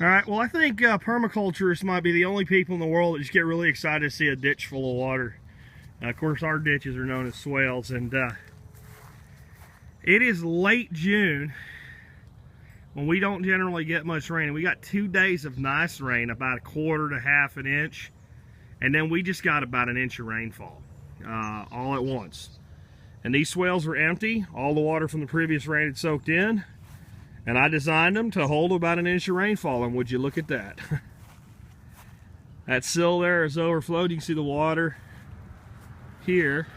All right, well, I think permaculturists might be the only people in the world that just get really excited to see a ditch full of water. Of course, our ditches are known as swales, and it is late June when we don't generally get much rain. We got 2 days of nice rain, about 1/4 to 1/2 an inch, and then we just got about 1 inch of rainfall all at once. And these swales were empty. All the water from the previous rain had soaked in, and I designed them to hold about 1 inch of rainfall, and would you look at that. That sill there is overflowed. You can see the water here.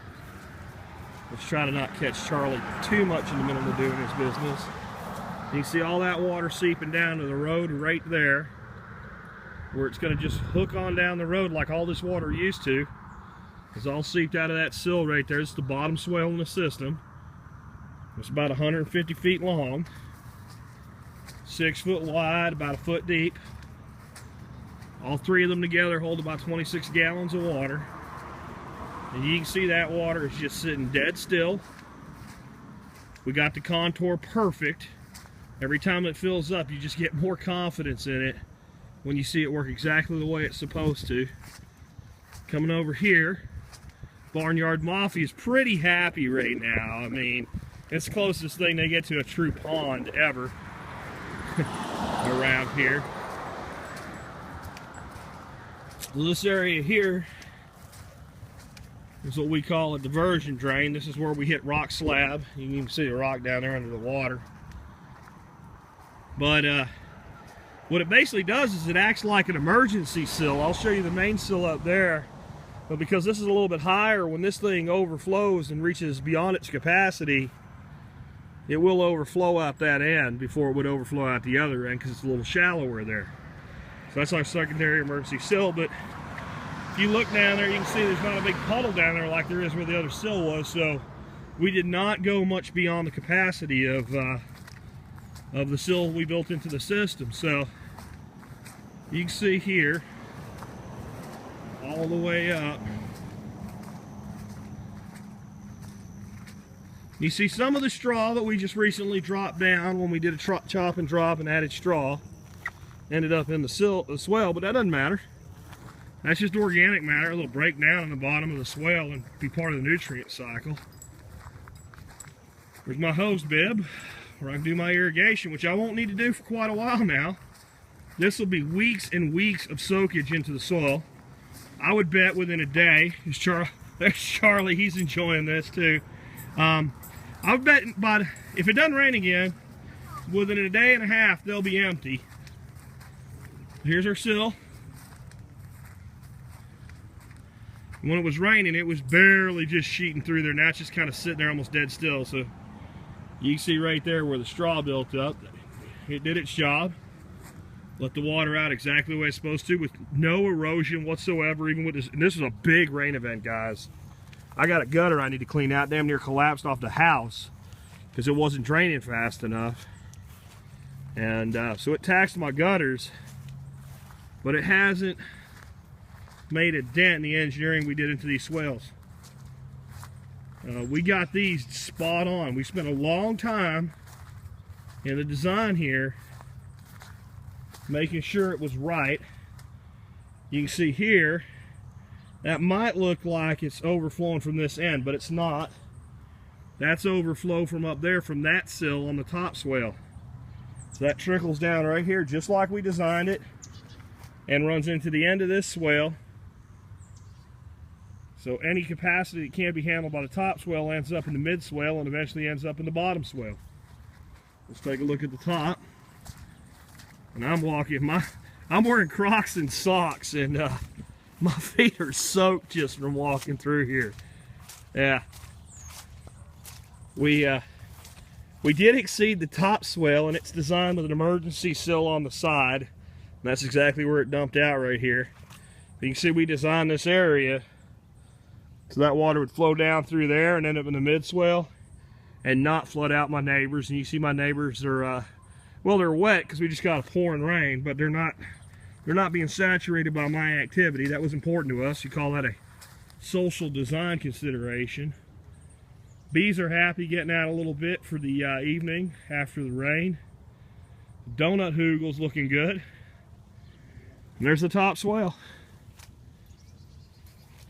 Let's try to not catch Charlie too much in the middle of doing his business. You can see all that water seeping down to the road right there, where it's going to just hook on down the road like all this water used to. It's all seeped out of that sill right there. It's the bottom swale in the system. It's about 150 feet long, 6 foot wide, about 1 foot deep. All 3 of them together hold about 26 gallons of water. And you can see that water is just sitting dead still. We got the contour perfect. Every time it fills up, you just get more confidence in it when you see it work exactly the way it's supposed to. Coming over here, Barnyard Mafia is pretty happy right now. I mean, it's the closest thing they get to a true pond ever around here. Well, this area here is what we call a diversion drain. This is where we hit rock slab. You can even see the rock down there under the water. But what it basically does is it acts like an emergency sill. I'll show you the main sill up there. But because this is a little bit higher, when this thing overflows and reaches beyond its capacity, it will overflow out that end before it would overflow out the other end because it's a little shallower there. So that's our secondary emergency sill. But if you look down there, you can see there's not a big puddle down there like there is where the other sill was. So we did not go much beyond the capacity of the sill we built into the system. So you can see here, all the way up, you see some of the straw that we just recently dropped down when we did a chop and drop and added straw ended up in the swale, but that doesn't matter. That's just organic matter. It'll break down in the bottom of the swale and be part of the nutrient cycle. There's my hose bib where I can do my irrigation, which I won't need to do for quite a while now. This will be weeks and weeks of soakage into the soil. I would bet within a day. There's Charlie, he's enjoying this too. I would bet if it doesn't rain again, within a day and a half, they'll be empty. Here's our sill. When it was raining, it was barely just sheeting through there. Now it's just kind of sitting there almost dead still. So you can see right there where the straw built up. It did its job. Let the water out exactly the way it's supposed to with no erosion whatsoever, even with this. And this is a big rain event, guys. I got a gutter I need to clean out. Damn near collapsed off the house because it wasn't draining fast enough. And so it taxed my gutters, but it hasn't made a dent in the engineering we did into these swales. We got these spot on. We spent a long time in the design here making sure it was right. You can see here that might look like it's overflowing from this end, but it's not. That's overflow from up there from that sill on the top swale. So that trickles down right here just like we designed it and runs into the end of this swale. So any capacity that can't be handled by the top swale ends up in the mid swale and eventually ends up in the bottom swale. Let's take a look at the top. And I'm wearing Crocs and socks, and my feet are soaked just from walking through here. Yeah. We did exceed the top swale, and it's designed with an emergency sill on the side. And that's exactly where it dumped out right here. But you can see we designed this area so that water would flow down through there and end up in the mid swale and not flood out my neighbors. And you see my neighbors are well, they're wet because we just got a pouring rain, but they're not being saturated by my activity. That was important to us. You call that a social design consideration. Bees are happy getting out a little bit for the evening after the rain. Donut hoogle's looking good. And there's the top swale.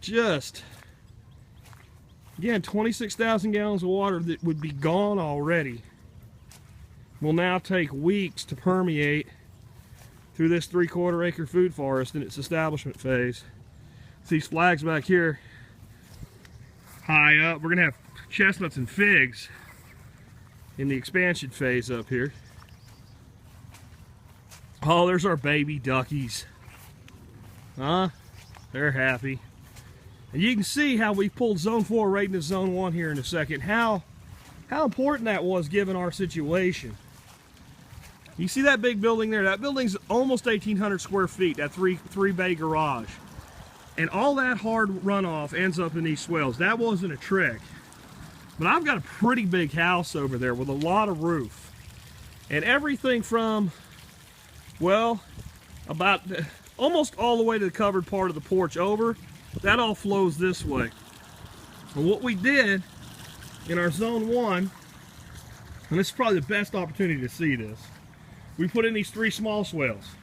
Just, again, 26,000 gallons of water that would be gone already will now take weeks to permeate through this 3/4 acre food forest in its establishment phase. These flags back here high up, we're gonna have chestnuts and figs in the expansion phase up here. Oh, there's our baby duckies. Huh? They're happy. And you can see how we pulled zone 4 right into zone 1 here in a second. How important that was given our situation. You see that big building there? That building's almost 1,800 square feet, that three bay garage. And all that hard runoff ends up in these swales. That wasn't a trick. But I've got a pretty big house over there with a lot of roof. And everything from, well, about almost all the way to the covered part of the porch over, that all flows this way. And what we did in our zone 1, and this is probably the best opportunity to see this, we put in these 3 small swales.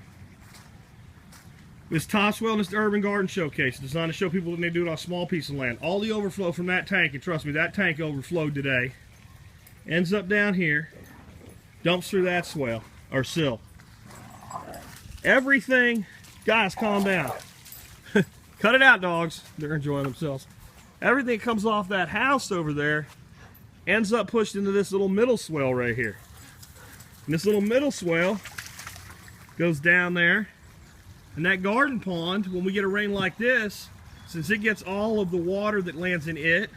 This top swale and this urban garden showcase, designed to show people when they do it on a small piece of land. All the overflow from that tank, and trust me, that tank overflowed today, ends up down here, dumps through that swale, or sill. Everything, guys, calm down. Cut it out, dogs. They're enjoying themselves. Everything that comes off that house over there ends up pushed into this little middle swale right here. And this little middle swale goes down there. And that garden pond, when we get a rain like this, since it gets all of the water that lands in it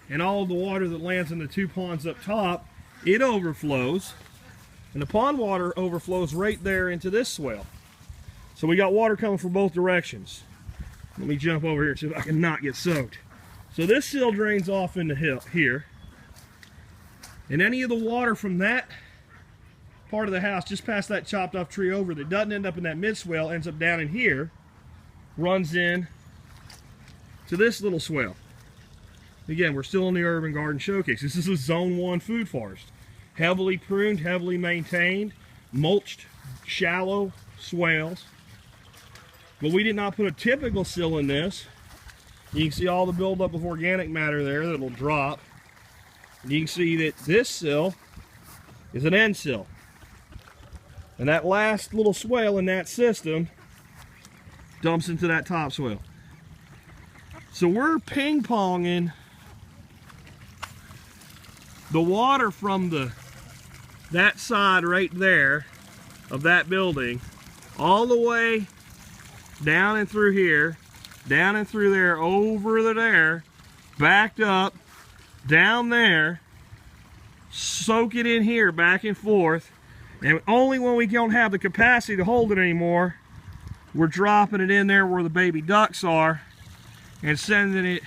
and all of the water that lands in the 2 ponds up top, it overflows. And the pond water overflows right there into this swale. So we got water coming from both directions. Let me jump over here so I can not get soaked. So this sill drains off into here. And any of the water from that part of the house, just past that chopped off tree over, that doesn't end up in that mid swale, ends up down in here, runs in to this little swale. Again, we're still in the urban garden showcase. This is a zone 1 food forest. Heavily pruned, heavily maintained, mulched, shallow swales. But we did not put a typical sill in this. You can see all the buildup of organic matter there that'll drop. And you can see that this sill is an end sill. And that last little swale in that system dumps into that top swale. So we're ping-ponging the water from that side right there of that building all the way down and through here, down and through there, over to there, backed up, down there, soak it in here, back and forth, and only when we don't have the capacity to hold it anymore, we're dropping it in there where the baby ducks are and sending it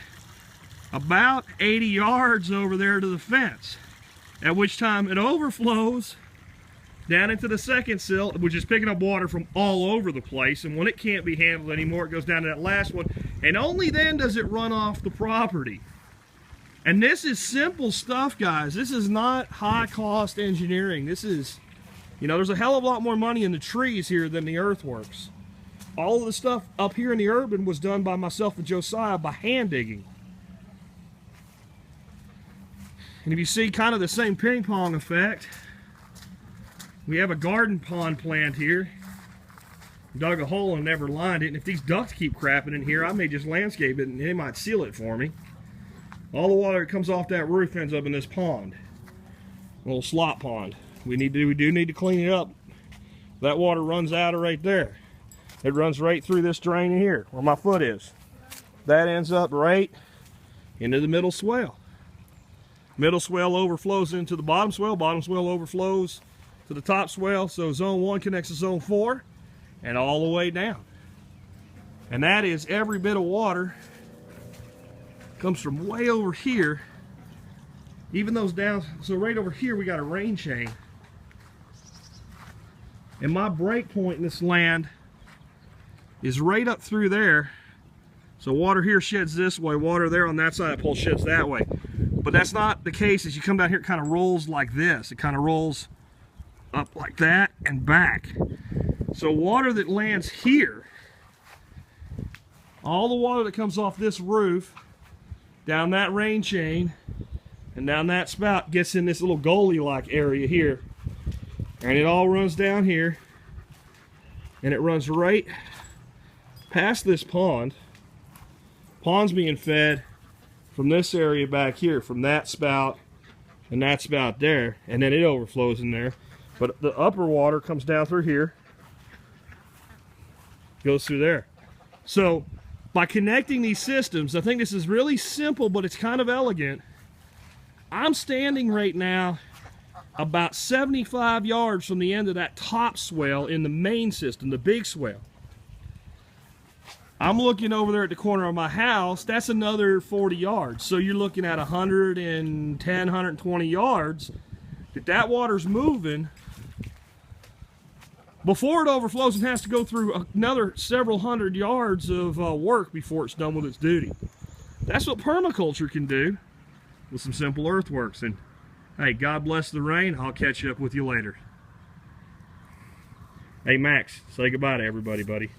about 80 yards over there to the fence, at which time it overflows down into the second sill, which is picking up water from all over the place, and when it can't be handled anymore, it goes down to that last one, and only then does it run off the property. And this is simple stuff, guys. This is not high-cost engineering. This is, you know, there's a hell of a lot more money in the trees here than the earthworks. All of the stuff up here in the urban was done by myself and Josiah by hand digging. And if you see kind of the same ping-pong effect, we have a garden pond plant here. Dug a hole and never lined it, and if these ducks keep crapping in here, I may just landscape it and they might seal it for me. All the water that comes off that roof ends up in this pond. A little slop pond. We do need to clean it up. That water runs out of right there. It runs right through this drain here, where my foot is. That ends up right into the middle swale. Middle swale overflows into the bottom swale overflows to the top swale, so zone 1 connects to zone 4, and all the way down. And that is every bit of water comes from way over here, even those down, so right over here we got a rain chain. And my break point in this land is right up through there. So water here sheds this way, water there on that side of the pole sheds that way. But that's not the case. As you come down here, it kind of rolls like this. It kind of rolls up like that and back. So water that lands here all the water that comes off this roof, down that rain chain, and down that spout gets in this little gully-like area here. And it all runs down here, and it runs right past this pond. Pond's being fed from this area back here, from that spout and that spout there, and then it overflows in there. But the upper water comes down through here, goes through there. So by connecting these systems, I think this is really simple, but it's kind of elegant. I'm standing right now about 75 yards from the end of that top swale in the main system, the big swale. I'm looking over there at the corner of my house. That's another 40 yards. So you're looking at 110, 120 yards that water's moving before it overflows and has to go through another several hundred yards of work before it's done with its duty. That's what permaculture can do with some simple earthworks. And hey, God bless the rain. I'll catch up with you later. Hey, Max, say goodbye to everybody, buddy.